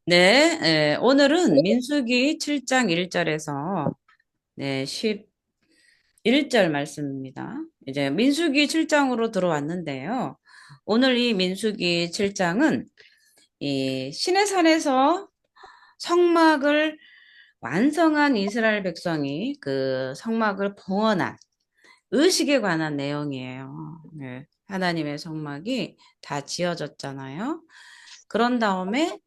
네, 오늘은 민수기 7장 1절에서 네, 11절 말씀입니다. 이제 민수기 7장으로 들어왔는데요. 오늘 이 민수기 7장은 이 시내산에서 성막을 완성한 이스라엘 백성이 그 성막을 봉헌한 의식에 관한 내용이에요. 네, 하나님의 성막이 다 지어졌잖아요. 그런 다음에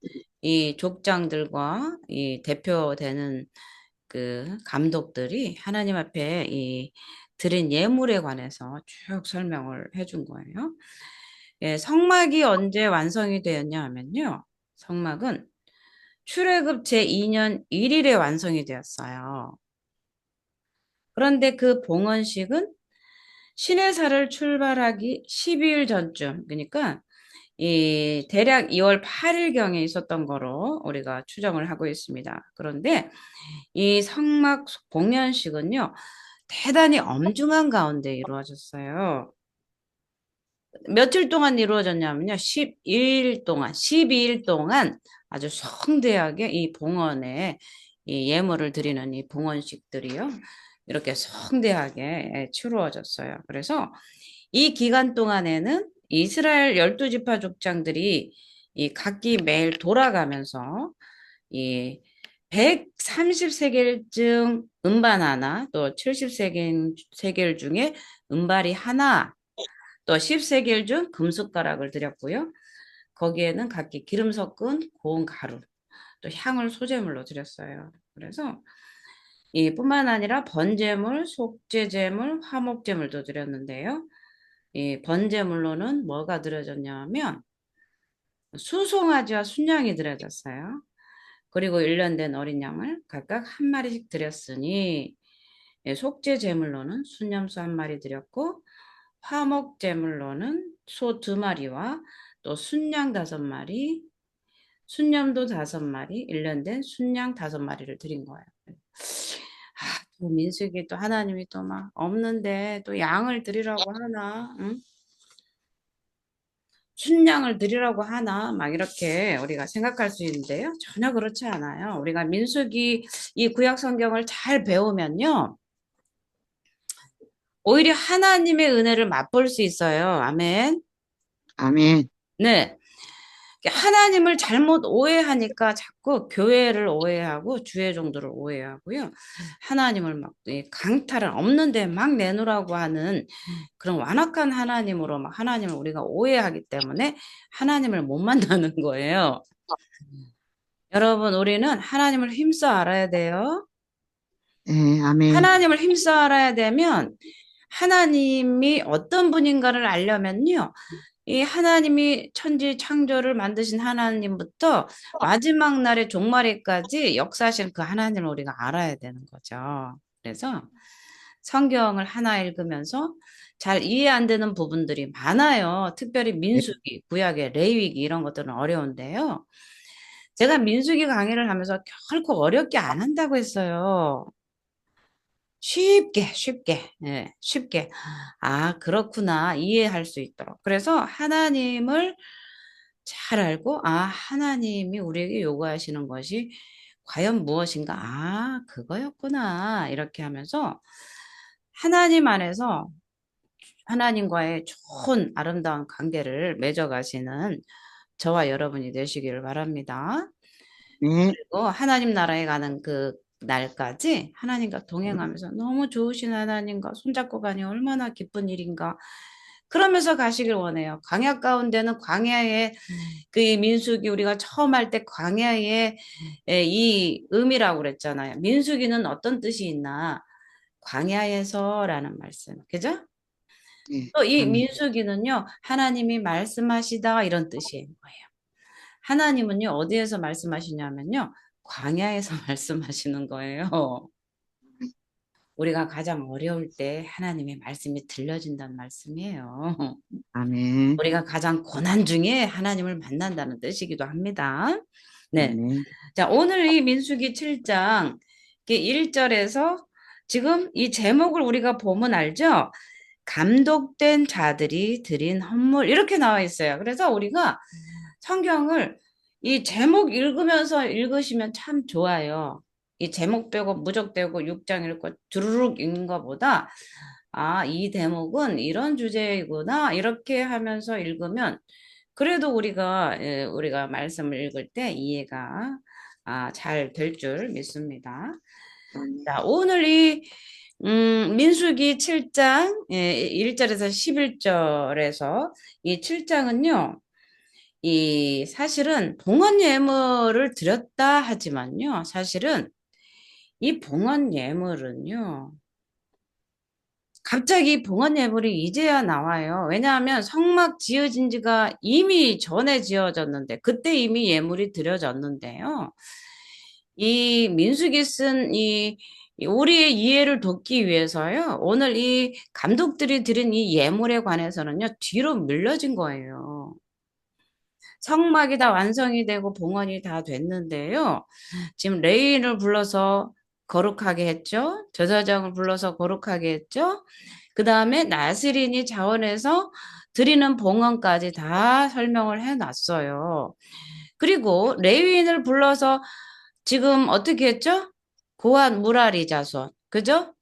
이 족장들과 이 대표되는 그 감독들이 하나님 앞에 이 드린 예물에 관해서 쭉 설명을 해준 거예요. 예, 성막이 언제 완성이 되었냐 하면요. 성막은 출애굽 제2년 1일에 완성이 되었어요. 그런데 그 봉헌식은 시내사를 출발하기 12일 전쯤, 그러니까 이 대략 2월 8일경에 있었던 거로 우리가 추정을 하고 있습니다. 그런데 이 성막 공연식은요, 대단히 엄중한 가운데 이루어졌어요. 며칠 동안 이루어졌냐면요, 12일 동안 아주 성대하게 이 봉헌에 이 예물을 드리는 이 봉헌식들이요, 이렇게 성대하게 치루어졌어요. 그래서 이 기간 동안에는 이스라엘 12지파 족장들이 이 각기 매일 돌아가면서 이 130세겔 음반 하나, 또 70세겔 중에 은발이 하나, 또 10세겔 중 금숟가락을 드렸고요. 거기에는 각기 기름 섞은 고운 가루, 또 향을 소제물로 드렸어요. 그래서 이 뿐만 아니라 번제물, 속죄제물, 화목제물도 드렸는데요. 이 번제물로는 뭐가 드려졌냐면 수송아지와 순양이 드려졌어요. 그리고 1년 된 어린 양을 각각 한 마리씩 드렸으니 속죄 제물로는 순염소 한 마리 드렸고 화목 제물로는 소 2마리와 또 순양 5마리, 순염도 5마리, 1년 된 순양 5마리를 드린 거예요. 또 민수기 또 하나님이 또 막 없는데 또 양을 드리라고 하나, 응? 순양을 드리라고 하나 막 이렇게 우리가 생각할 수 있는데요. 전혀 그렇지 않아요. 우리가 민수기 이 구약 성경을 잘 배우면요. 오히려 하나님의 은혜를 맛볼 수 있어요. 아멘. 아멘. 네. 하나님을 잘못 오해하니까 자꾸 교회를 오해하고 주의 종도를 오해하고요. 하나님을 막 강탈을 없는데 막 내놓으라고 하는 그런 완악한 하나님으로 막 하나님을 우리가 오해하기 때문에 하나님을 못 만나는 거예요. 여러분, 우리는 하나님을 힘써 알아야 돼요. 예, 아멘. 하나님을 힘써 알아야 되면 하나님이 어떤 분인가를 알려면요. 이 하나님이 천지 창조를 만드신 하나님부터 마지막 날의 종말에까지 역사하신 그 하나님을 우리가 알아야 되는 거죠. 그래서 성경을 하나 읽으면서 잘 이해 안 되는 부분들이 많아요. 특별히 예, 민수기, 구약의 레위기 이런 것들은 어려운데요. 제가 민수기 강의를 하면서 결코 어렵게 안 한다고 했어요. 쉽게, 예, 쉽게. 아, 그렇구나. 이해할 수 있도록. 그래서 하나님을 잘 알고, 아, 하나님이 우리에게 요구하시는 것이 과연 무엇인가? 아, 그거였구나. 이렇게 하면서 하나님 안에서 하나님과의 좋은 아름다운 관계를 맺어가시는 저와 여러분이 되시기를 바랍니다. 네, 그리고 하나님 나라에 가는 그 날까지 하나님과 동행하면서 너무 좋으신 하나님과 손잡고 가니 얼마나 기쁜 일인가. 그러면서 가시길 원해요. 광야 가운데는 광야의 그 민수기 우리가 처음 할 때 광야의 이 의미라고 그랬잖아요. 민수기는 어떤 뜻이 있나? 광야에서라는 말씀. 그죠? 네, 또 이 아멘. 민수기는요. 하나님이 말씀하시다 이런 뜻이에요. 하나님은요, 어디에서 말씀하시냐면요, 광야에서 말씀하시는 거예요. 우리가 가장 어려울 때 하나님의 말씀이 들려진다는 말씀이에요. 아멘. 우리가 가장 고난 중에 하나님을 만난다는 뜻이기도 합니다. 네. 아멘. 자, 오늘 이 민수기 7장 1절에서 지금 이 제목을 우리가 보면 알죠? 감독된 자들이 드린 헌물 이렇게 나와 있어요. 그래서 우리가 성경을 이 제목 읽으면서 읽으시면 참 좋아요. 이 제목 빼고 무적대고 6장 읽고 주르륵 읽는 것보다 아, 이 대목은 이런 주제이구나 이렇게 하면서 읽으면 그래도 우리가 말씀을 읽을 때 이해가 잘 될 줄 믿습니다. 아멘. 자, 오늘 민수기 7장 1절에서 11절에서 이 7장은요. 이 사실은 봉헌 예물을 드렸다 하지만요. 사실은 이 봉헌 예물은요. 갑자기 봉헌 예물이 이제야 나와요. 왜냐하면 성막 지어진 지가 이미 전에 지어졌는데 그때 이미 예물이 드려졌는데요. 이 민수기 쓴 이 우리의 이해를 돕기 위해서요. 오늘 이 감독들이 드린 이 예물에 관해서는요. 뒤로 밀려진 거예요. 성막이 다 완성이 되고 봉헌이 다 됐는데요. 지금 레위인을 불러서 거룩하게 했죠. 제사장을 불러서 거룩하게 했죠. 그 다음에 나스린이 자원해서 드리는 봉헌까지 다 설명을 해놨어요. 그리고 레위인을 불러서 지금 어떻게 했죠? 고한 무라리 자손, 그죠?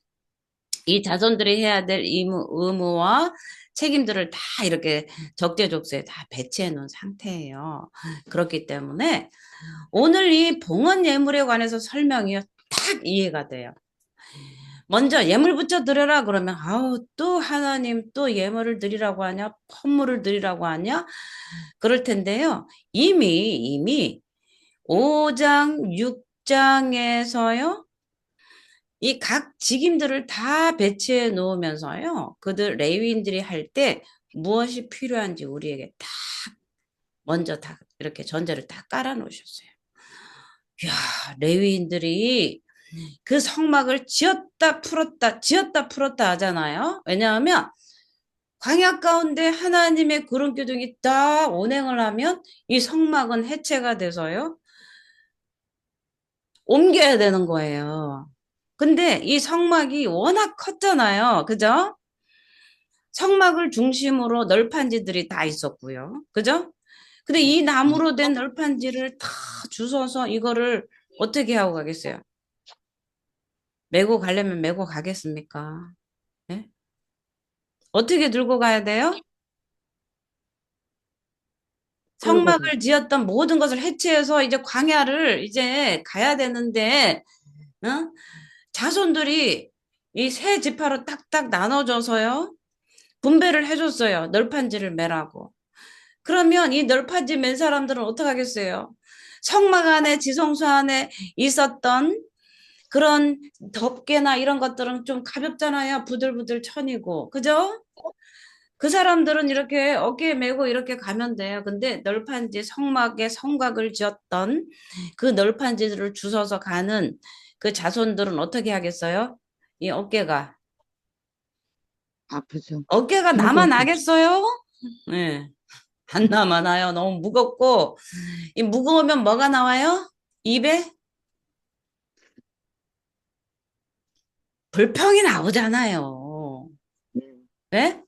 이 자손들이 해야 될 의무와 책임들을 다 이렇게 적재적소에 다 배치해 놓은 상태예요. 그렇기 때문에 오늘 이 봉헌 예물에 관해서 설명이 딱 이해가 돼요. 먼저 예물 붙여 드려라 그러면 아우 또 하나님 또 예물을 드리라고 하냐 헌물을 드리라고 하냐 그럴 텐데요. 이미 5장 6장에서요. 이 각 직임들을 다 배치해 놓으면서요. 그들 레위인들이 할 때 무엇이 필요한지 우리에게 다 먼저 다 이렇게 전제를 다 깔아 놓으셨어요. 이야, 레위인들이 그 성막을 지었다 풀었다 하잖아요. 왜냐하면 광야 가운데 하나님의 구름 기둥이 딱 운행을 하면 이 성막은 해체가 돼서요. 옮겨야 되는 거예요. 근데 이 성막이 워낙 컸잖아요. 그죠? 성막을 중심으로 널판지들이 다 있었고요. 그죠? 근데 이 나무로 된 널판지를 다 주워서 이거를 어떻게 하고 가겠어요? 메고 가려면 메고 가겠습니까? 네? 어떻게 들고 가야 돼요? 끌고 성막을 지었던 모든 것을 해체해서 이제 광야를 이제 가야 되는데, 어? 자손들이 이 세 지파로 딱딱 나눠줘서요. 분배를 해줬어요. 널판지를 매라고. 그러면 이 널판지 맨 사람들은 어떡하겠어요? 성막 안에 지성소 안에 있었던 그런 덮개나 이런 것들은 좀 가볍잖아요. 부들부들 천이고. 그죠? 그 사람들은 이렇게 어깨에 메고 이렇게 가면 돼요. 근데 널판지 성막에 성곽을 지었던 그 널판지들을 주워서 가는 그 자손들은 어떻게 하겠어요? 이 아프죠. 어깨가 무겁고. 남아나겠어요? 네. 안 남아나요. 너무 무겁고 이 무거우면 뭐가 나와요? 입에 불평이 나오잖아요. 네. 왜?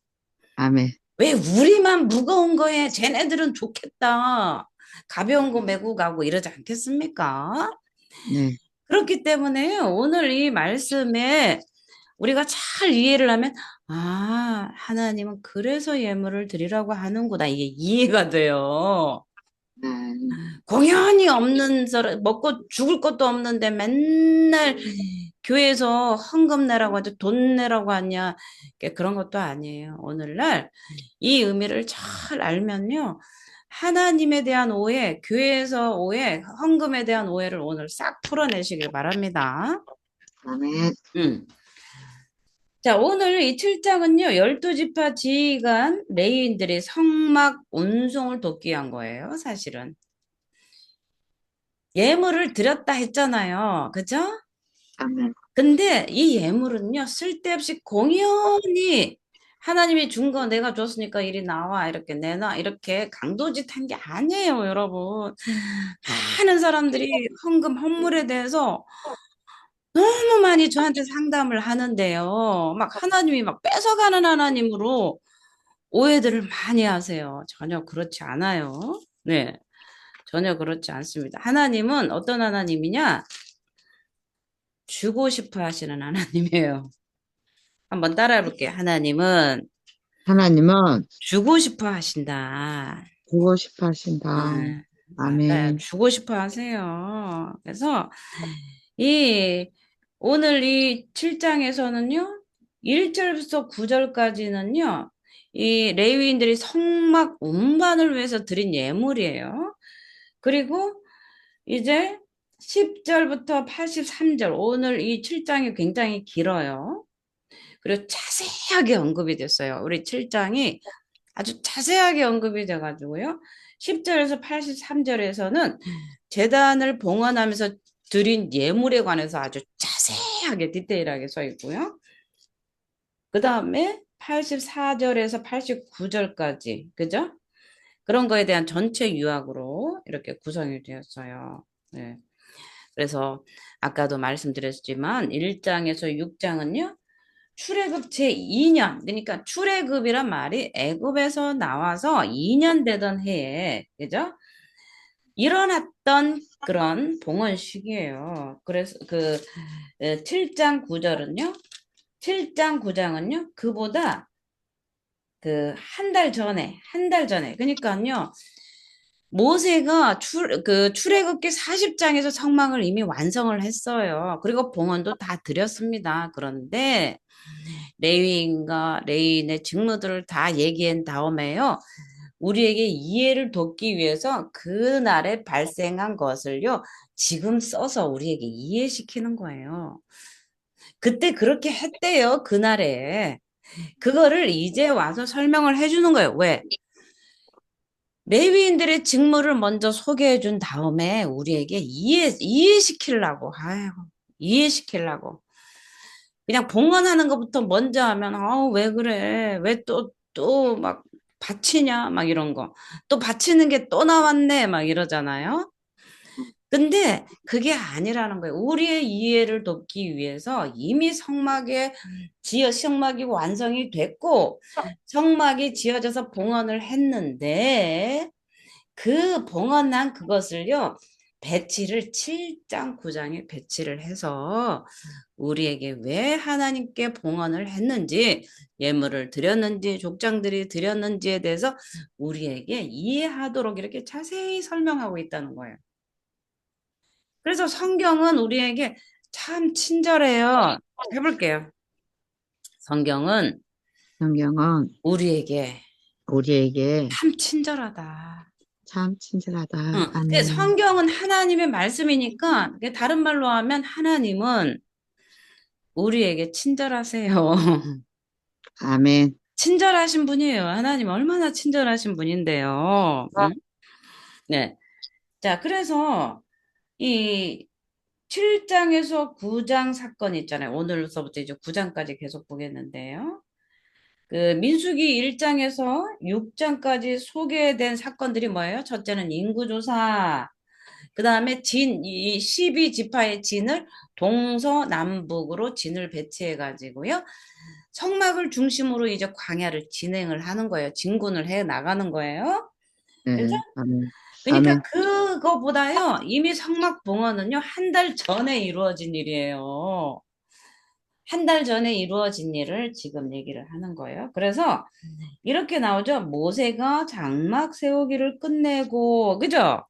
아멘. 왜 우리만 무거운 거에 쟤네들은 좋겠다. 가벼운 거 메고 가고 이러지 않겠습니까? 네. 그렇기 때문에 오늘 이 말씀에 우리가 잘 이해를 하면 하나님은 그래서 예물을 드리라고 하는구나. 이게 이해가 돼요. 공연이 없는 사람, 먹고 죽을 것도 없는데 맨날 교회에서 헌금 내라고 하죠. 돈 내라고 하냐. 그런 것도 아니에요. 오늘날 이 의미를 잘 알면요. 하나님에 대한 오해, 교회에서 오해, 헌금에 대한 오해를 오늘 싹 풀어내시길 바랍니다. 아멘. 음. 자, 오늘 이 7장은요, 12지파 지휘관 레위인들이 성막 운송을 돕기 위한 거예요, 사실은. 예물을 드렸다 했잖아요. 그죠? 아멘. 근데 이 예물은요, 쓸데없이 공연히 하나님이 준 거 내가 줬으니까 이리 나와, 이렇게 내놔, 이렇게 강도짓 한 게 아니에요, 여러분. 많은 사람들이 헌금, 헌물에 대해서 너무 많이 저한테 상담을 하는데요. 막 하나님이 막 뺏어가는 하나님으로 오해들을 많이 하세요. 전혀 그렇지 않아요. 네. 전혀 그렇지 않습니다. 하나님은 어떤 하나님이냐? 주고 싶어 하시는 하나님이에요. 한번 따라해 볼게요. 하나님은 하나님은 주고 싶어 하신다. 보고 싶어 하신다. 음, 맞아요. 아멘. 주고 싶어 하세요. 그래서 이 오늘 이 7장에서는요. 1절부터 9절까지는요. 이 레위인들이 성막 운반을 위해서 드린 예물이에요. 그리고 이제 10절부터 83절 오늘 이 7장이 굉장히 길어요. 그리고 자세하게 언급이 됐어요. 우리 7장이 아주 자세하게 언급이 돼가지고요. 10절에서 83절에서는 제단을 봉헌하면서 드린 예물에 관해서 아주 자세하게 디테일하게 써 있고요. 그 다음에 84절에서 89절까지, 그죠? 그런 거에 대한 전체 요약으로 이렇게 구성이 되었어요. 네. 그래서 아까도 말씀드렸지만 1장에서 6장은요. 출애굽 제2년, 그러니까 출애굽이란 말이 애굽에서 나와서 2년 되던 해에, 그죠? 일어났던 그런 봉헌식이에요. 그래서 그 7장 9절은요. 7장 9장은요. 그보다 그 한 달 전에. 그러니까요. 모세가 출애굽기 40장에서 성막을 이미 완성을 했어요. 그리고 봉헌도 다 드렸습니다. 그런데 레위인과 레위인의 직무들을 다 얘기한 다음에요. 우리에게 이해를 돕기 위해서 그날에 발생한 것을요. 지금 써서 우리에게 이해시키는 거예요. 그때 그렇게 했대요. 그날에. 그거를 이제 와서 설명을 해주는 거예요. 왜? 레위인들의 직무를 먼저 소개해 준 다음에 우리에게 이해시키려고. 아유, 이해시키려고. 그냥 봉헌하는 것부터 먼저 하면, 왜 그래? 왜 또 막 바치냐? 막 이런 거. 또 바치는 게 또 나왔네? 막 이러잖아요. 근데 그게 아니라는 거예요. 우리의 이해를 돕기 위해서 이미 성막이 완성이 됐고, 성막이 지어져서 봉헌을 했는데, 그 봉헌한 그것을요, 배치를 7장, 9장에 배치를 해서 우리에게 왜 하나님께 봉헌을 했는지, 예물을 드렸는지, 족장들이 드렸는지에 대해서 우리에게 이해하도록 이렇게 자세히 설명하고 있다는 거예요. 그래서 성경은 우리에게 참 친절해요. 해볼게요. 성경은 성경은 우리에게 우리에게 참 친절하다. 참 친절하다. 응. 근데 아멘. 성경은 하나님의 말씀이니까 다른 말로 하면 하나님은 우리에게 친절하세요. 아멘. 친절하신 분이에요. 하나님 얼마나 친절하신 분인데요. 응? 네. 자, 그래서 이 7장에서 9장 사건 있잖아요. 오늘서부터 이제 9장까지 계속 보겠는데요. 그 민수기 1장에서 6장까지 소개된 사건들이 뭐예요? 첫째는 인구조사, 그 다음에 이 12지파의 진을 동서남북으로 진을 배치해 가지고요. 성막을 중심으로 이제 광야를 진행을 하는 거예요. 진군을 해 나가는 거예요. 그죠? 네. 아멘. 그러니까 아멘. 그거보다요. 이미 성막 봉헌은요. 한 달 전에 이루어진 일이에요. 한 달 전에 이루어진 일을 지금 얘기를 하는 거예요. 그래서 이렇게 나오죠. 모세가 장막 세우기를 끝내고, 그죠?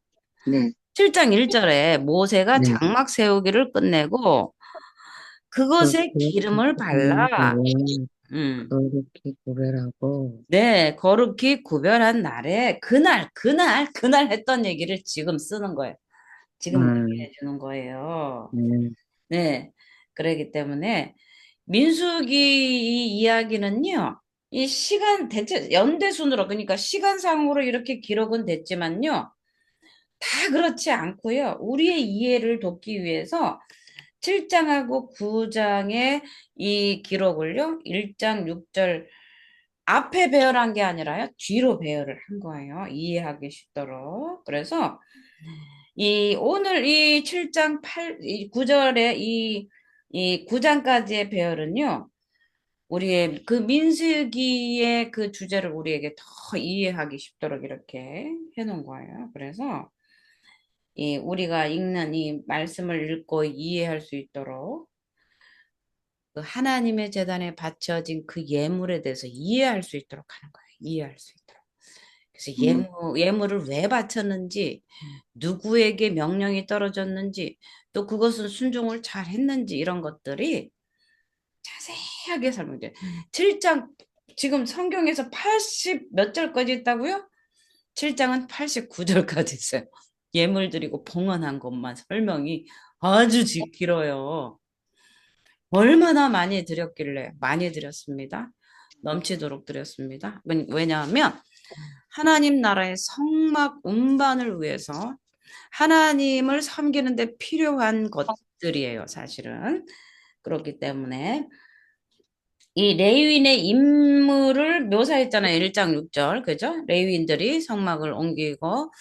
네. 7장 1절에 모세가 네. 장막 세우기를 끝내고 그것에 그렇게 기름을 발라, 음, 그렇게 구별하고, 네, 거룩히 구별한 날에 그날 했던 얘기를 지금 쓰는 거예요. 지금 음, 얘기해 주는 거예요. 네. 네, 그러기 때문에 민수기 이 이야기는요, 이 시간 대체 연대순으로 그러니까 시간상으로 이렇게 기록은 됐지만요, 다 그렇지 않고요. 우리의 이해를 돕기 위해서 7장하고 9장의 이 기록을요. 1장 6절 앞에 배열한 게 아니라요. 뒤로 배열을 한 거예요. 이해하기 쉽도록. 그래서 이 오늘 이 7장 9절의 이 9장까지의 배열은요. 우리의 그 민수기의 그 주제를 우리에게 더 이해하기 쉽도록 이렇게 해놓은 거예요. 그래서 이 우리가 읽는 이 말씀을 읽고 이해할 수 있도록 그 하나님의 제단에 바쳐진 그 예물에 대해서 이해할 수 있도록 하는 거예요. 이해할 수 있도록. 그래서 음, 예물을 왜 바쳤는지, 누구에게 명령이 떨어졌는지, 또 그것은 순종을 잘 했는지 이런 것들이 자세하게 설명돼요. 7장 지금 성경에서 80 몇 절까지 있다고요? 7장은 89절까지 있어요. 예물 드리고 봉헌한 것만 설명이 아주 길어요. 얼마나 많이 드렸길래 많이 드렸습니다. 넘치도록 드렸습니다. 왜냐하면 하나님 나라의 성막 운반을 위해서 하나님을 섬기는 데 필요한 것들이에요, 사실은. 그렇기 때문에 이 레위인의 임무를 묘사했잖아요. 1장 6절. 그죠? 레위인들이 성막을 옮기고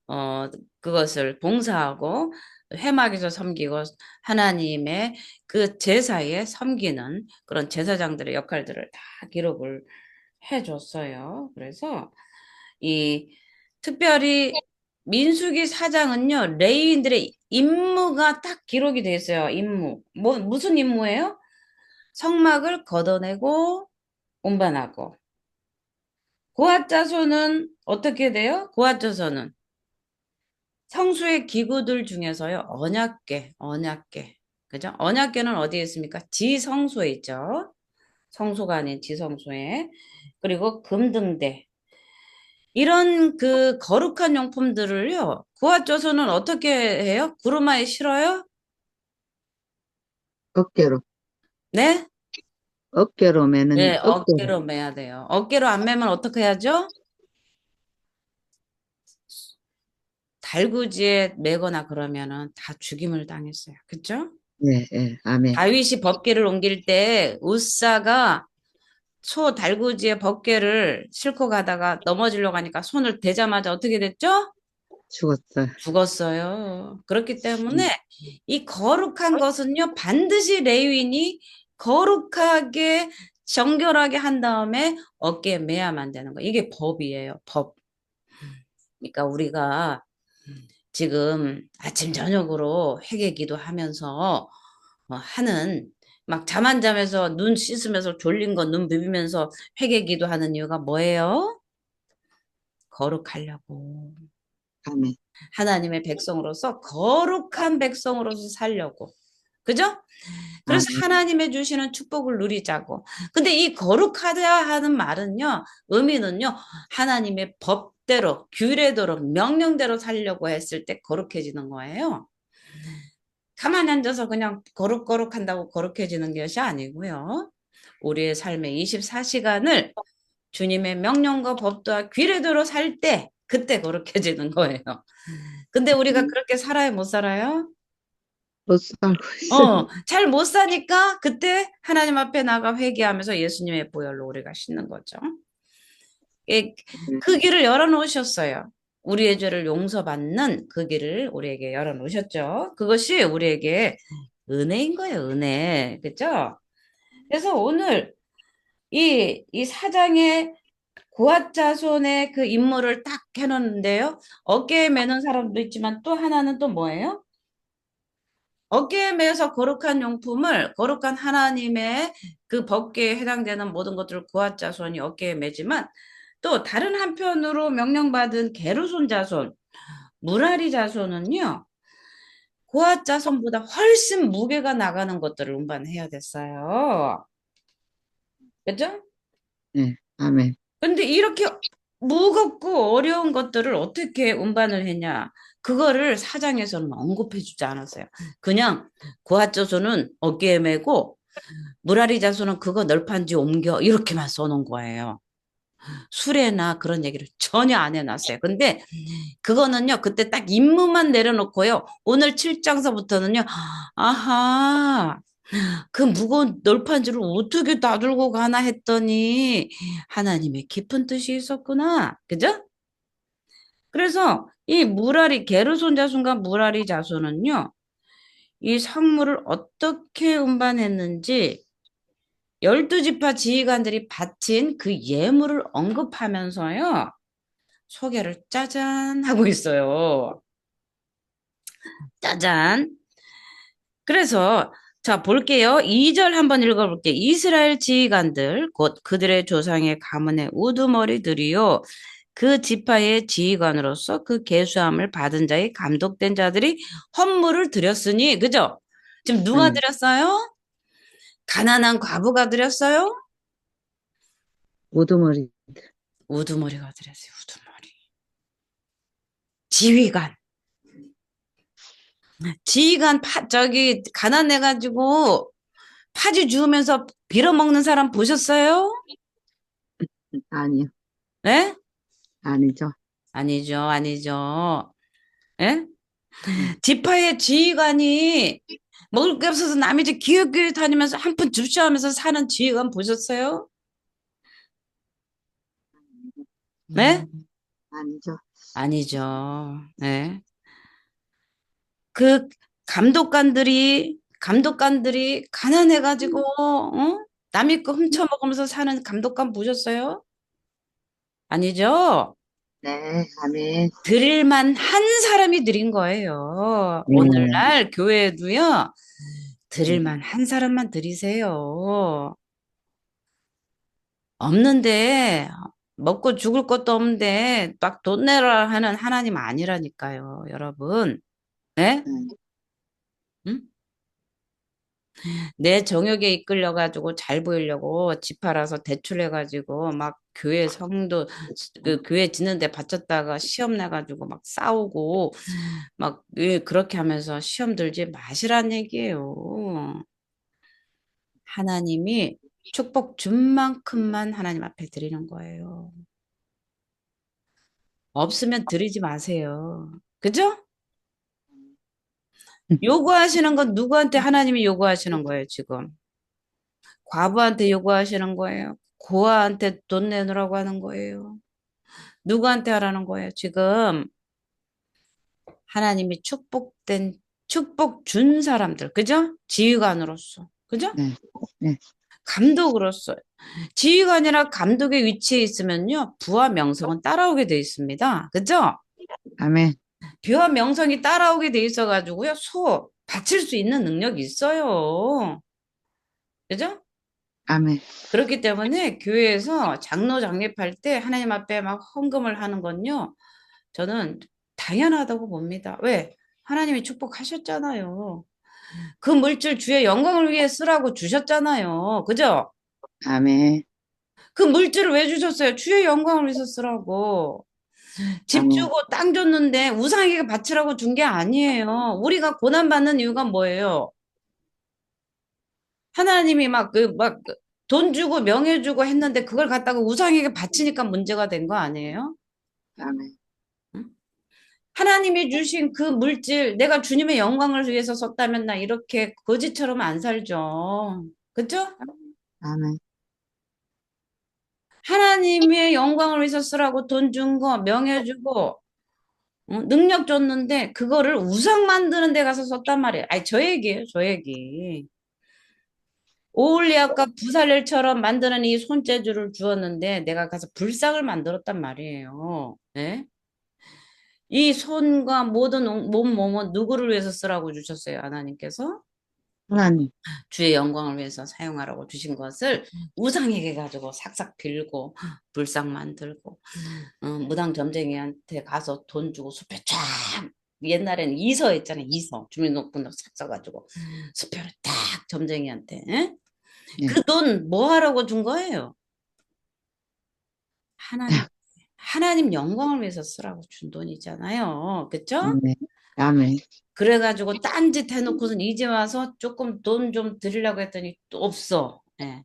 어 그것을 봉사하고 회막에서 섬기고 하나님의 그 제사에 섬기는 그런 제사장들의 역할들을 다 기록을 해줬어요. 그래서 이 특별히 민수기 4장은요, 레위인들의 임무가 딱 기록이 돼 있어요. 임무. 무슨 임무예요? 성막을 걷어내고 운반하고. 고앗 자손은 어떻게 돼요? 고앗 자손은 성수의 기구들 중에서요, 언약궤. 그죠? 언약궤는 어디에 있습니까? 지성소에 있죠. 성소가 아닌 지성소에. 그리고 금등대. 이런 그 거룩한 용품들을요, 고앗 자손은 어떻게 해요? 구루마에 실어요? 어깨로, 네? 어깨로 매는, 네, 어깨로. 어깨로 매야 돼요. 어깨로 안 매면 어떻게 해야죠? 달구지에 매거나 그러면은 다 죽임을 당했어요. 그죠? 예, 예, 아멘. 다윗이 법궤를 옮길 때 웃사가 소 달구지에 법궤를 싣고 가다가 넘어지려고 하니까 손을 대자마자 어떻게 됐죠? 죽었어요. 죽었어요. 그렇기 음, 때문에 이 거룩한 것은요, 반드시 레위인이 거룩하게 정결하게 한 다음에 어깨에 매야만 되는 거. 이게 법이에요. 법. 그러니까 우리가 지금 아침 저녁으로 회개 기도하면서 하는 막 잠 안 자면서 눈 씻으면서 졸린 거 눈 비비면서 회개 기도하는 이유가 뭐예요? 거룩하려고. 아멘. 하나님의 백성으로서 거룩한 백성으로서 살려고. 그죠? 그래서 아멘. 하나님의 주시는 축복을 누리자고. 근데 이 거룩하다 하는 말은요, 의미는요, 하나님의 법대로, 규례대로, 명령대로 살려고 했을 때 거룩해지는 거예요. 가만히 앉아서 그냥 거룩거룩 한다고 거룩해지는 것이 아니고요. 우리의 삶의 24시간을 주님의 명령과 법도와 규례대로 살 때, 그때 거룩해지는 거예요. 근데 우리가 그렇게 살아요, 못 살아요? 못 살고 있어요. 잘 못 사니까 그때 하나님 앞에 나가 회개하면서 예수님의 보혈로 우리가 씻는 거죠. 예, 그 길을 열어놓으셨어요. 우리의 죄를 용서받는 그 길을 우리에게 열어놓으셨죠. 그것이 우리에게 은혜인 거예요, 은혜. 그죠? 그래서 오늘 이 사장의 고앗 자손의 그 임무를 딱 해놓는데요. 어깨에 매는 사람도 있지만 또 하나는 또 뭐예요? 어깨에 매서 거룩한 용품을 거룩한 하나님의 그 법궤에 해당되는 모든 것들을 고앗 자손이 어깨에 매지만 또 다른 한편으로 명령받은 게르손 자손, 무라리 자손은요. 고앗 자손보다 훨씬 무게가 나가는 것들을 운반해야 됐어요. 그죠? 네, 아멘. 근데 이렇게 무겁고 어려운 것들을 어떻게 운반을 했냐? 그거를 사장에서는 언급해 주지 않았어요. 그냥 고앗 자손은 어깨에 메고 무라리 자손은 그거 널판지 옮겨 이렇게만 써놓은 거예요. 수레나 그런 얘기를 전혀 안 해놨어요. 근데 그거는요, 그때 딱 임무만 내려놓고요. 오늘 7장서부터는요, 아하, 그 무거운 널판지를 어떻게 놔들고 가나 했더니 하나님의 깊은 뜻이 있었구나. 그죠? 그래서 이 무라리, 게르손 자손과 무라리 자손은요, 이 성물을 어떻게 운반했는지 12지파 지휘관들이 바친 그 예물을 언급하면서요, 소개를 짜잔 하고 있어요. 짜잔. 그래서 자, 볼게요. 2절 한번 읽어볼게요. 이스라엘 지휘관들, 곧 그들의 조상의 가문의 우두머리들이요. 그 지파의 지휘관으로서 그 계수함을 받은 자의 감독된 자들이 헌물을 드렸으니, 그죠? 지금 누가 아멘. 드렸어요? 가난한 과부가 드렸어요? 우두머리. 우두머리가 드렸어요, 우두머리. 지휘관. 지휘관 저기, 가난해가지고 파지 주우면서 빌어먹는 사람 보셨어요? 아니요. 네? 아니죠. 아니죠, 아니죠. 예? 네. 지파의 지휘관이 먹을 게 없어서 남의 집 기웃기웃 다니면서 한 푼 줍쇼하면서 사는 지휘관 보셨어요? 네? 아니죠. 아니죠. 네. 그 감독관들이 가난해가지고, 남의 거 훔쳐먹으면서 사는 감독관 보셨어요? 아니죠. 네. 아멘. 드릴만 한 사람이 드린 거예요. 네. 오늘날 교회도요, 네. 드릴만 한 사람만 드리세요. 없는데, 먹고 죽을 것도 없는데, 막 돈 내라 하는 하나님 아니라니까요, 여러분. 네? 네. 응? 내 정욕에 이끌려가지고 잘 보이려고 집 팔아서 대출해가지고 막 교회 성도, 그 교회 짓는데 바쳤다가 시험 내가지고 막 싸우고 막 그렇게 하면서 시험 들지 마시란 얘기예요. 하나님이 축복 준 만큼만 하나님 앞에 드리는 거예요. 없으면 드리지 마세요. 그죠? 요구하시는 건 누구한테 하나님이 요구하시는 거예요, 지금? 과부한테 요구하시는 거예요. 고아한테 돈 내놓으라고 하는 거예요. 누구한테 하라는 거예요, 지금? 하나님이 축복 준 사람들, 그죠? 지휘관으로서, 그죠? 네. 네. 감독으로서. 지휘관이나 감독의 위치에 있으면요, 부와 명성은 따라오게 돼 있습니다. 그죠? 아멘. 부와 명성이 따라오게 돼 있어가지고요, 바칠 수 있는 능력이 있어요. 그죠? 아멘. 그렇기 때문에 교회에서 장로 장립할 때 하나님 앞에 막 헌금을 하는 건요, 저는 당연하다고 봅니다. 왜? 하나님이 축복하셨잖아요. 그 물질 주의 영광을 위해 쓰라고 주셨잖아요. 그죠? 아멘. 그 물질을 왜 주셨어요? 주의 영광을 위해서 쓰라고. 집 아멘. 주고 땅 줬는데 우상에게 바치라고 준 게 아니에요. 우리가 고난받는 이유가 뭐예요? 하나님이 돈 주고 명예 주고 했는데 그걸 갖다가 우상에게 바치니까 문제가 된 거 아니에요? 아멘. 응? 하나님이 주신 그 물질, 내가 주님의 영광을 위해서 썼다면 나 이렇게 거지처럼 안 살죠. 그죠? 아멘. 하나님의 영광을 위해서 쓰라고 돈 준 거, 명예 주고, 능력 줬는데, 그거를 우상 만드는 데 가서 썼단 말이에요. 아니, 저 얘기예요, 저 얘기. 오올리아과 부살렐처럼 만드는 이 손재주를 주었는데, 내가 가서 불상을 만들었단 말이에요. 네? 이 손과 모든 몸은 누구를 위해서 쓰라고 주셨어요, 하나님께서? 하나님. 주의 영광을 위해서 사용하라고 주신 것을 우상에게 가지고 삭삭 빌고 불상 만들고 무당 점쟁이한테 가서 돈 주고 수표 쫙 옛날에는 이서 했잖아요. 이서 주민등록번호 싹 써가지고 수표를 딱 점쟁이한테 네. 그 돈 뭐 하라고 준 거예요? 하나님 하나님 영광을 위해서 쓰라고 준 돈이잖아요. 그쵸? 아멘. 아멘. 그래가지고 딴짓 해놓고선 이제 와서 조금 돈 좀 드리려고 했더니 또 없어. 예.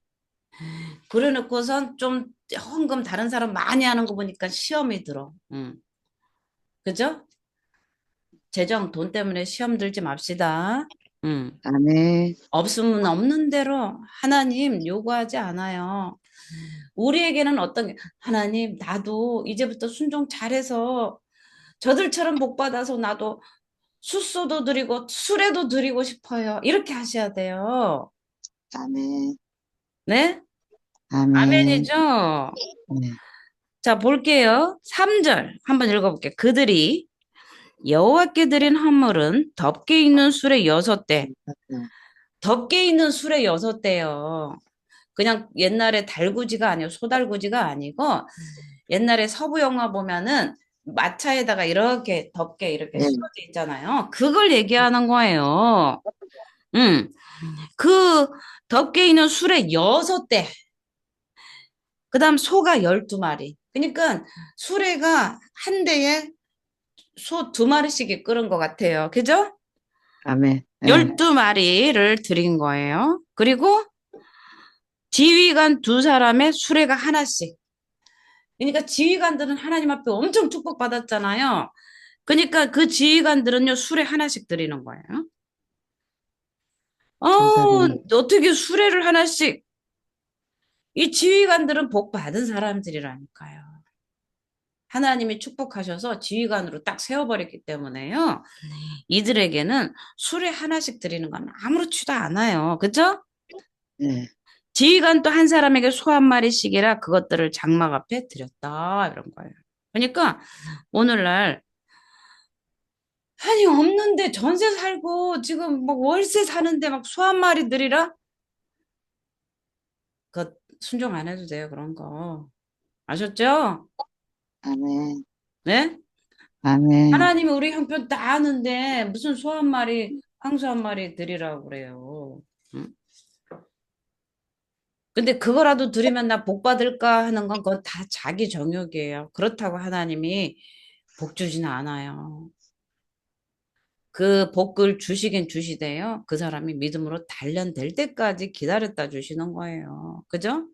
그래 놓고선 좀 헌금 다른 사람 많이 하는 거 보니까 시험이 들어. 그죠? 재정 돈 때문에 시험 들지 맙시다. 음. 아멘. 없으면 없는 대로 하나님 요구하지 않아요. 우리에게는 하나님 나도 이제부터 순종 잘해서 저들처럼 복 받아서 나도 숫소도 드리고 수레도 드리고 싶어요. 이렇게 하셔야 돼요. 아멘. 네? 아멘. 아멘이죠? 네. 자, 볼게요. 3절 한번 읽어볼게요. 그들이 여호와께 드린 헌물은 덮개 있는 수레 6대. 덮개 있는 수레 6대요. 그냥 옛날에 달구지가 아니고 소달구지가 아니고 옛날에 서부 영화 보면은 마차에다가 이렇게 덮개 이렇게 네, 씌워져 있잖아요. 그걸 얘기하는 거예요. 음. 그 덮개 있는 수레 6대. 그다음 소가 12마리. 그러니까 수레가 한 대에 소 2마리씩 끓은 것 같아요. 그죠? 아멘. 예, 12마리를 드린 거예요. 그리고 지휘관 2사람의 수레가 하나씩. 그러니까 지휘관들은 하나님 앞에 엄청 축복받았잖아요. 그러니까 그 지휘관들은요, 수레 하나씩 드리는 거예요. 두 사람. 어떻게 수레를 하나씩. 이 지휘관들은 복 받은 사람들이라니까요. 하나님이 축복하셔서 지휘관으로 딱 세워버렸기 때문에요. 이들에게는 수레 하나씩 드리는 건 아무렇지도 않아요. 그죠? 네, 지휘관 또 한 사람에게 소 1마리씩이라 그것들을 장막 앞에 드렸다. 이런 거예요. 그러니까 오늘날 아니 없는데 전세 살고 지금 막 월세 사는데 막 소 1마리 드리라? 그 순종 안 해도 돼요. 그런 거. 아셨죠? 아멘. 네? 아멘. 하나님이 우리 형편 다 아는데 무슨 소 1마리, 황소 1마리 드리라고 그래요. 응? 근데 그거라도 드리면 나 복 받을까 하는 건 그건 다 자기 정욕이에요. 그렇다고 하나님이 복 주지는 않아요. 그 복을 주시긴 주시대요. 그 사람이 믿음으로 단련될 때까지 기다렸다 주시는 거예요. 그죠?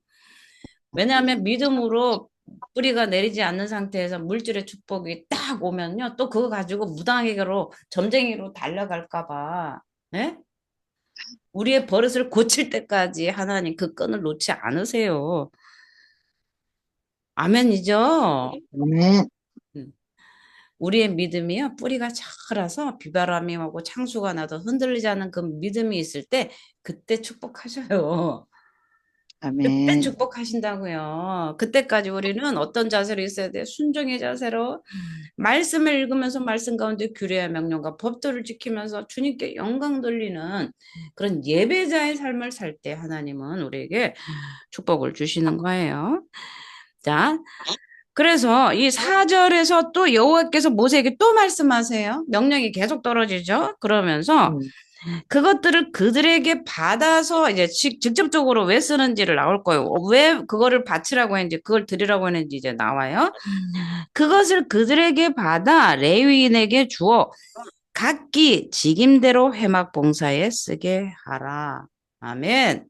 왜냐하면 믿음으로 뿌리가 내리지 않는 상태에서 물질의 축복이 딱 오면요. 또 그거 가지고 무당에게로 점쟁이로 달려갈까 봐. 네? 우리의 버릇을 고칠 때까지 하나님 그 끈을 놓지 않으세요. 아멘이죠? 아멘. 음. 우리의 믿음이요. 뿌리가 자라서 비바람이 오고 창수가 나도 흔들리지 않는 그 믿음이 있을 때 그때 축복하셔요. 그때 아멘. 축복하신다고요. 그때까지 우리는 어떤 자세로 있어야 돼요? 순종의 자세로 말씀을 읽으면서 말씀 가운데 규례와 명령과 법도를 지키면서 주님께 영광 돌리는 그런 예배자의 삶을 살 때 하나님은 우리에게 축복을 주시는 거예요. 자, 그래서 이 4절에서 또 여호와께서 모세에게 또 말씀하세요. 명령이 계속 떨어지죠. 그러면서 음, 그것들을 그들에게 받아서 이제 직접적으로 왜 쓰는지를 나올 거예요. 왜 그거를 바치라고 했는지, 그걸 드리라고 했는지 이제 나와요. 그것을 그들에게 받아 레위인에게 주어 각기 직임대로 회막 봉사에 쓰게 하라. 아멘.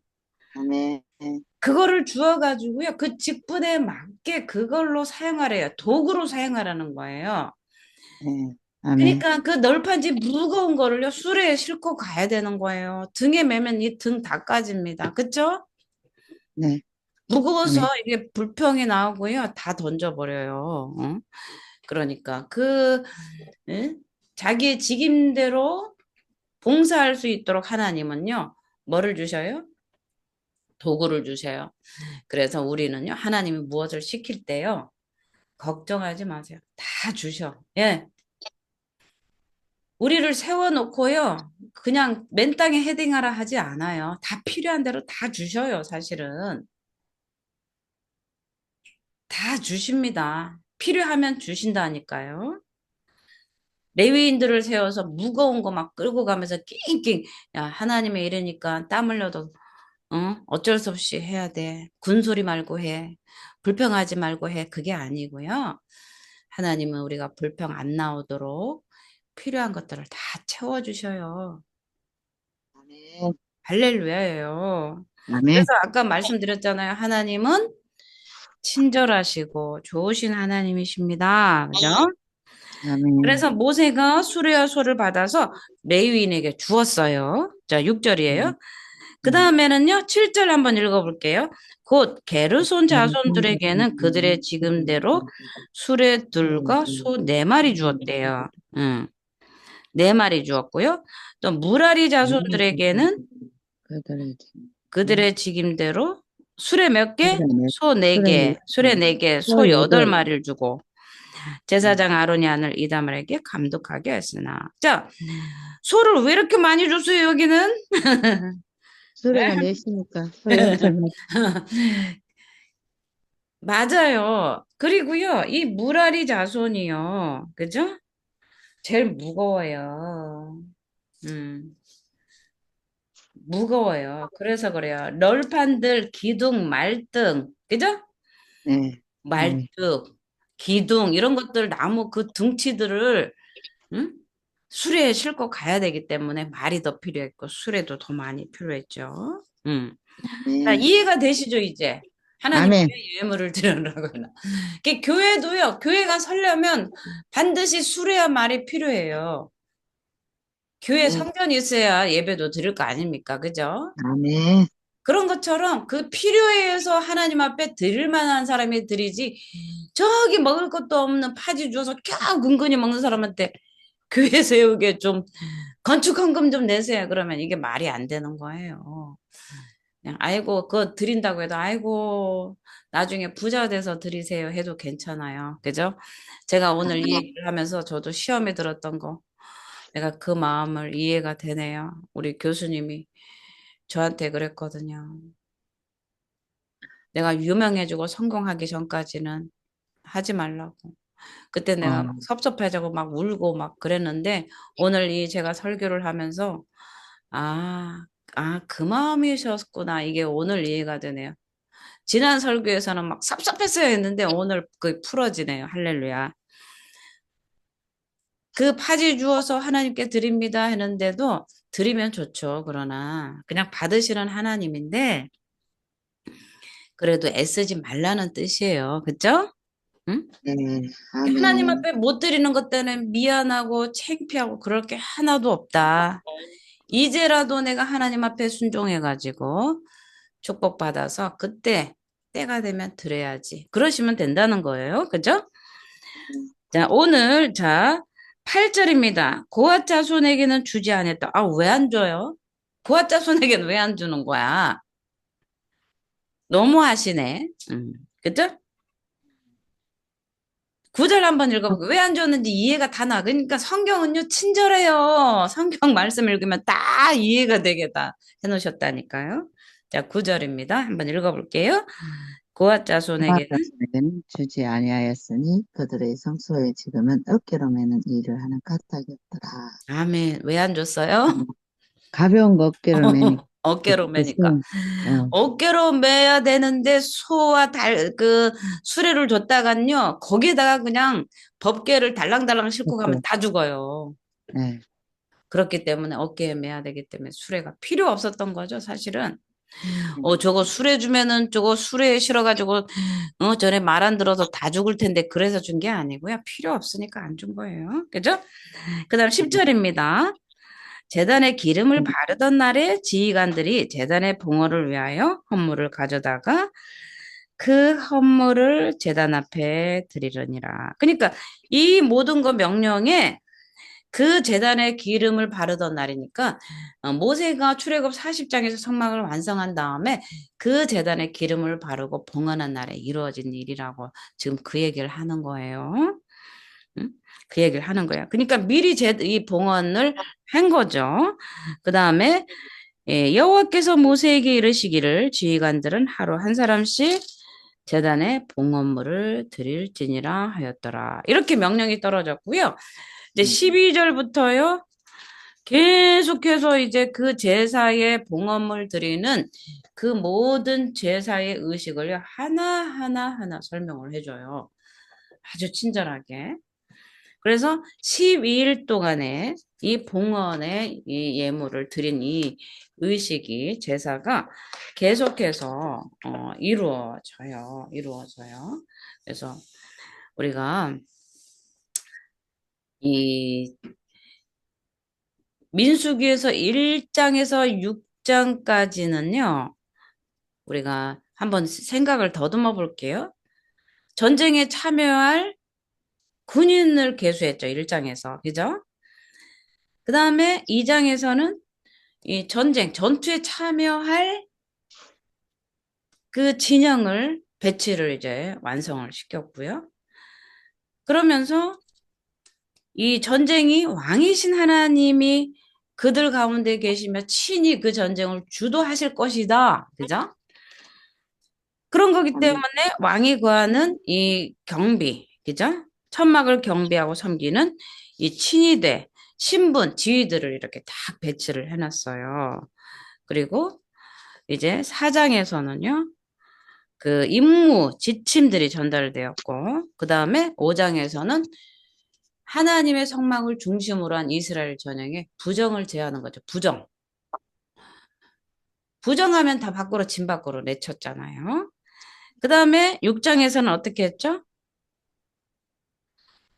아멘. 그거를 주어가지고요. 그 직분에 맞게 그걸로 사용하래요. 도구로 사용하라는 거예요. 네, 아멘. 그러니까 그 널판지 무거운 거를요. 수레에 싣고 가야 되는 거예요. 등에 매면 이 등 다 까집니다. 그쵸? 네, 무거워서 아멘. 이게 불평이 나오고요. 다 던져버려요. 어? 그러니까 예? 자기의 직임대로 봉사할 수 있도록 하나님은요. 뭐를 주셔요? 도구를 주셔요. 그래서 우리는요. 하나님이 무엇을 시킬 때요. 걱정하지 마세요. 다 주셔. 예. 우리를 세워놓고요. 그냥 맨 땅에 헤딩하라 하지 않아요. 다 필요한 대로 다 주셔요, 사실은. 다 주십니다. 필요하면 주신다니까요. 레위인들을 세워서 무거운 거 막 끌고 가면서 낑낑, 야, 하나님의 일이니까 땀 흘려도, 어쩔 수 없이 해야 돼. 군소리 말고 해. 불평하지 말고 해. 그게 아니고요. 하나님은 우리가 불평 안 나오도록 필요한 것들을 다 채워주셔요. 아멘. 할렐루야예요. 그래서 아멘. 아까 말씀드렸잖아요. 하나님은 친절하시고 좋으신 하나님이십니다. 그죠? 아멘. 그래서 모세가 수레와 소를 받아서 레위인에게 주었어요. 자, 6절이에요. 그 네. 다음에는요, 7절 한번 읽어볼게요. 곧 게르손 자손들에게는 그들의 지금대로 수레들과 소 4마리 주었대요. 응, 4마리 주었고요. 또 무라리 자손들에게는 그들의 그들의 직임대로 수레 몇 개? 그들의 소 술에 4개, 수레 4개, 소 소 여덟. 8마리를 주고 제사장 아론이 아들 이다말에게 감독하게 했으나. 자, 소를 왜 이렇게 많이 줬어요, 여기는? 수레가 넷이니까 소리를 맞아요. 그리고요, 이 무라리 자손이요. 그죠? 제일 무거워요. 음, 무거워요. 그래서 그래요. 널판들, 기둥, 말등, 그죠? 네, 네, 말뚝, 기둥, 이런 것들, 나무 그 등치들을, 응? 수레에 싣고 가야 되기 때문에 말이 더 필요했고, 수레도 더 많이 필요했죠. 자, 네. 이해가 되시죠, 이제? 하나님께 아멘. 예물을 드리라거나. 교회도요, 교회가 서려면 반드시 수레와 말이 필요해요. 교회 네, 성전이 있어야 예배도 드릴 거 아닙니까? 그죠? 아멘. 그런 것처럼 그 필요해서 하나님 앞에 드릴 만한 사람이 드리지, 저기 먹을 것도 없는 파지 주워서 캬 근근히 먹는 사람한테 교회 세우게 좀 건축 헌금 좀 내세요. 그러면 이게 말이 안 되는 거예요. 그냥 아이고 그거 드린다고 해도 아이고 나중에 부자 돼서 드리세요 해도 괜찮아요. 그죠? 제가 오늘 이 얘기를 하면서 저도 시험에 들었던 거 내가 그 마음을 이해가 되네요. 우리 교수님이 저한테 그랬거든요. 내가 유명해지고 성공하기 전까지는 하지 말라고. 그때 내가 막 어, 섭섭해지고 막 울고 막 그랬는데 오늘 이 제가 설교를 하면서 아, 그 마음이셨구나. 이게 오늘 이해가 되네요. 지난 설교에서는 막 섭섭했어야 했는데 오늘 그 풀어지네요. 할렐루야. 그 파지 주어서 하나님께 드립니다 했는데도 드리면 좋죠. 그러나 그냥 받으시는 하나님인데 그래도 애쓰지 말라는 뜻이에요. 그죠? 응? 네, 하나님 아멘. 앞에 못 드리는 것 때문에 미안하고 창피하고 그럴 게 하나도 없다. 이제라도 내가 하나님 앞에 순종해가지고 축복받아서 그때 때가 되면 드려야지. 그러시면 된다는 거예요. 그죠? 자, 오늘, 자, 8절입니다. 고아 자손에게는 주지 않았다. 아, 왜 안 줘요? 고아 자손에게는 왜 안 주는 거야? 너무 하시네. 그죠? 9절 한번 읽어볼게요. 왜 안 줬는지 이해가 다 나. 그러니까 성경은요, 친절해요. 성경 말씀 읽으면 다 이해가 되게 다 해놓으셨다니까요. 자, 9절입니다. 한번 읽어볼게요. 고아 자손에게는 고아자손에게는 주지 아니하였으니 그들의 성소에 지금은 어깨로 매는 일을 하는 까닭이었더라. 아멘. 왜 안 줬어요? 가벼운 거 어깨로 매니까 어깨로 매니까. 뜻은 어, 어깨로 매야 되는데 소와 수레를 줬다간요. 거기에다가 그냥 법궤를 달랑달랑 싣고 가면 어깨. 다 죽어요. 네. 그렇기 때문에 어깨에 매야 되기 때문에 수레가 필요 없었던 거죠, 사실은. 네. 저거 수레 주면은 저거 수레에 실어가지고, 전에 말 안 들어서 다 죽을 텐데 그래서 준 게 아니고요. 필요 없으니까 안 준 거예요. 그죠? 그 다음 10절입니다. 제단에 기름을 바르던 날에 지휘관들이 제단의 봉헌을 위하여 헌물을 가져다가 그 헌물을 제단 앞에 드리려니라. 그러니까 이 모든 거 명령에 그 제단에 기름을 바르던 날이니까 모세가 출애굽 40장에서 성막을 완성한 다음에 그 제단에 기름을 바르고 봉헌한 날에 이루어진 일이라고 지금 그 얘기를 하는 거예요. 응? 그 얘기를 하는 거야. 그러니까 미리 이 봉헌을 한 거죠. 그 다음에 여호와께서 모세에게 이르시기를 지휘관들은 하루 한 사람씩 제단에 봉헌물을 드릴지니라 하였더라. 이렇게 명령이 떨어졌고요. 이제 12절부터요. 계속해서 이제 그 제사의 봉헌물 드리는 그 모든 제사의 의식을 하나 설명을 해줘요. 아주 친절하게. 그래서 12일 동안에 이 봉헌의 이 예물을 드린 이 의식이 제사가 계속해서 이루어져요. 그래서 우리가 이 민수기에서 1장에서 6장까지는요. 우리가 한번 생각을 더듬어 볼게요. 전쟁에 참여할 군인을 계수했죠. 1장에서. 그죠? 그 다음에 2장에서는 이 전투에 참여할 그 진영을 배치를 이제 완성을 시켰고요. 그러면서 이 전쟁이 왕이신 하나님이 그들 가운데 계시며 친히 그 전쟁을 주도하실 것이다. 그죠? 그런 거기 때문에 아멘. 왕이 구하는 이 경비, 그죠? 천막을 경비하고 섬기는 이 친위대, 신분, 지휘들을 이렇게 딱 배치를 해놨어요. 그리고 이제 사장에서는요, 그 임무, 지침들이 전달되었고, 그 다음에 5장에서는 하나님의 성막을 중심으로 한 이스라엘 전역에 부정을 제하는 거죠. 부정. 부정하면 다 밖으로, 진 밖으로 내쳤잖아요. 그 다음에 6장에서는 어떻게 했죠?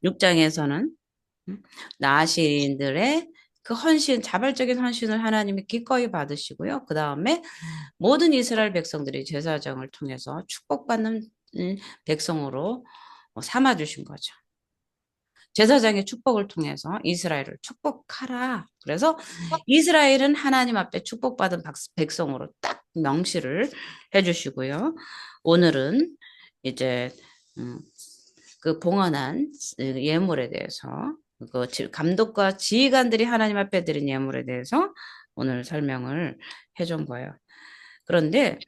6장에서는 나시린들의 그 헌신, 자발적인 헌신을 하나님이 기꺼이 받으시고요. 그 다음에 모든 이스라엘 백성들이 제사장을 통해서 축복받는 백성으로 삼아주신 거죠. 제사장의 축복을 통해서 이스라엘을 축복하라. 그래서 이스라엘은 하나님 앞에 축복받은 백성으로 딱 명시를 해주시고요. 오늘은 이제 음, 그 봉헌한 예물에 대해서 그 감독과 지휘관들이 하나님 앞에 드린 예물에 대해서 오늘 설명을 해준 거예요. 그런데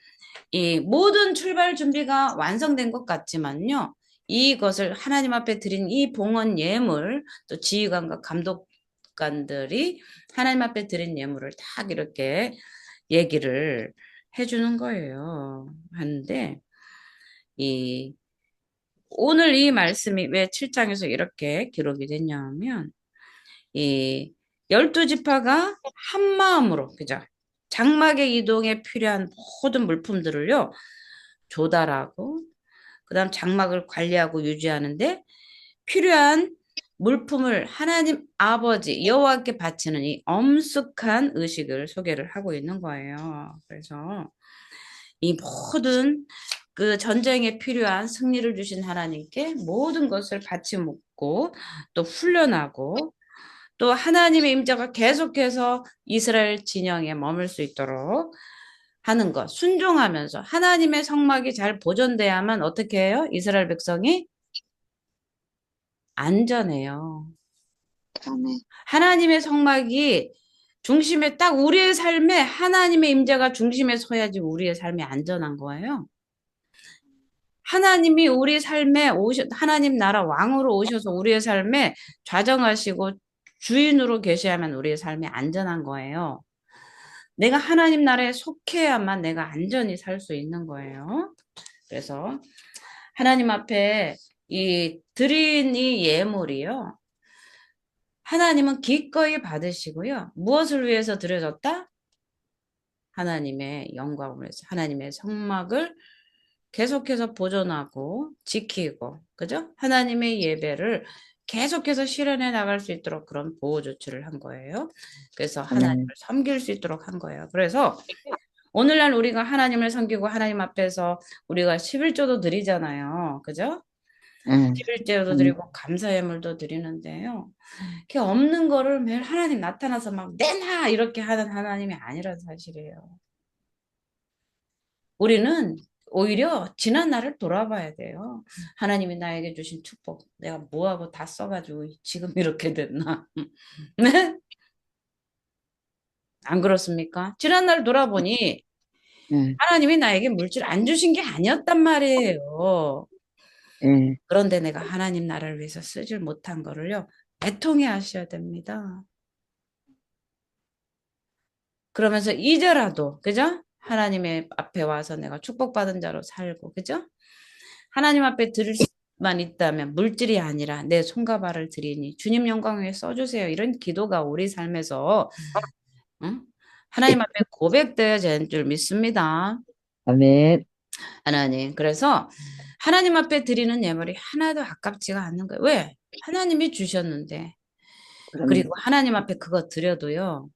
이 모든 출발 준비가 완성된 것 같지만요. 이것을 하나님 앞에 드린 이 봉헌 예물, 또 지휘관과 감독관들이 하나님 앞에 드린 예물을 딱 이렇게 얘기를 해주는 거예요. 하는데, 이, 오늘 이 말씀이 왜 7장에서 이렇게 기록이 됐냐면, 이 12지파가 한 마음으로, 그죠? 장막의 이동에 필요한 모든 물품들을요, 조달하고, 그 다음 장막을 관리하고 유지하는데 필요한 물품을 하나님 아버지 여호와께 바치는 이 엄숙한 의식을 소개를 하고 있는 거예요. 그래서 이 모든 그 전쟁에 필요한 승리를 주신 하나님께 모든 것을 바치 묻고 또 훈련하고 또 하나님의 임재가 계속해서 이스라엘 진영에 머물 수 있도록 하는 것, 순종하면서 하나님의 성막이 잘 보존돼야만 어떻게 해요? 이스라엘 백성이 안전해요. 아멘. 하나님의 성막이 중심에 딱 우리의 삶에 하나님의 임재가 중심에 서야지 우리의 삶이 안전한 거예요. 하나님이 우리 삶에 하나님 나라 왕으로 오셔서 우리의 삶에 좌정하시고 주인으로 계셔야만 우리의 삶이 안전한 거예요. 내가 하나님 나라에 속해야만 내가 안전히 살 수 있는 거예요. 그래서 하나님 앞에 이 드린 이 예물이요. 하나님은 기꺼이 받으시고요. 무엇을 위해서 드려졌다? 하나님의 영광을 위해서 하나님의 성막을 계속해서 보존하고 지키고, 그죠? 하나님의 예배를 계속해서 실현해 나갈 수 있도록 그런 보호 조치를 한 거예요. 그래서 하나님을 아멘. 섬길 수 있도록 한 거예요. 그래서 오늘날 우리가 하나님을 섬기고 하나님 앞에서 우리가 11조도 드리잖아요. 그죠? 예. 11조도 아멘. 드리고 감사예물도 드리는데요. 그게 없는 거를 매일 하나님 나타나서 막 내놔 이렇게 하는 하나님이 아니라는 사실이에요. 우리는 오히려 지난 날을 돌아봐야 돼요. 하나님이 나에게 주신 축복 내가 뭐하고 다 써가지고 지금 이렇게 됐나? 네? 안 그렇습니까? 지난 날 돌아보니 예. 하나님이 나에게 물질 안 주신 게 아니었단 말이에요. 예. 그런데 내가 하나님 나라를 위해서 쓰질 못한 거를요, 애통해 하셔야 됩니다. 그러면서 이제라도, 그죠? 하나님의 앞에 와서 내가 축복받은 자로 살고, 그죠? 하나님 앞에 드릴 수만 있다면 물질이 아니라 내 손과 발을 드리니 주님 영광 위에 써주세요. 이런 기도가 우리 삶에서 응? 하나님 앞에 고백되어야 되는 줄 믿습니다. 아멘. 하나님. 그래서 하나님 앞에 드리는 예물이 하나도 아깝지가 않는 거예요. 왜? 하나님이 주셨는데. 그러면 그리고 하나님 앞에 그거 드려도요.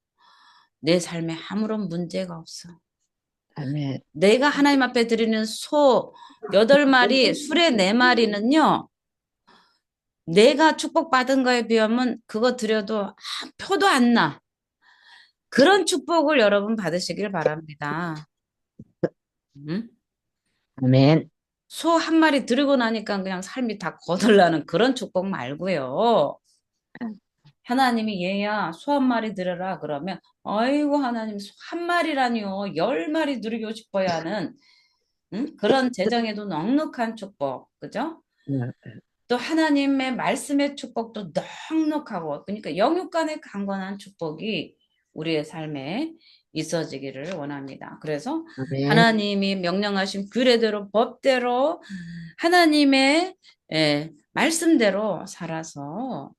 내 삶에 아무런 문제가 없어. 아멘. 내가 하나님 앞에 드리는 소 8마리, 수레 4마리는요. 내가 축복받은 거에 비하면 그거 드려도 표도 안 나. 그런 축복을 여러분 받으시길 바랍니다. 음? 아멘. 소 한 마리 들고 나니까 그냥 삶이 다 거덜나는 그런 축복 말고요. 하나님이 얘야 소 한 마리 들여라 그러면 아이고 하나님 소 한 마리라니요 10마리 누리고 싶어야 하는 응? 그런 재정에도 넉넉한 축복 그죠? 네. 또 하나님의 말씀의 축복도 넉넉하고 그러니까 영육간의 강건한 축복이 우리의 삶에 있어지기를 원합니다. 그래서 아멘. 하나님이 명령하신 규례대로 법대로 하나님의 말씀대로 살아서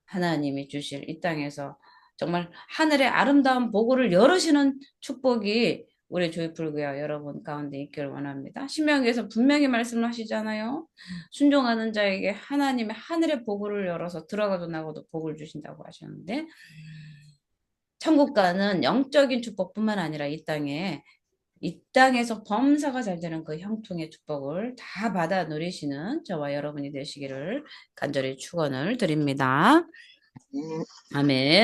하나님이 주실 이 땅에서 정말 하늘의 아름다운 보고를 열으시는 축복이 우리 조이풀교회 여러분 가운데 있기를 원합니다. 신명기에서 분명히 말씀하시잖아요. 순종하는 자에게 하나님의 하늘의 보고를 열어서 들어가도 나가도 복을 주신다고 하셨는데 천국가는 영적인 축복뿐만 아니라 이 땅에서 범사가 잘 되는 그 형통의 축복을 다 받아 누리시는 저와 여러분이 되시기를 간절히 축원을 드립니다. 네. 아멘.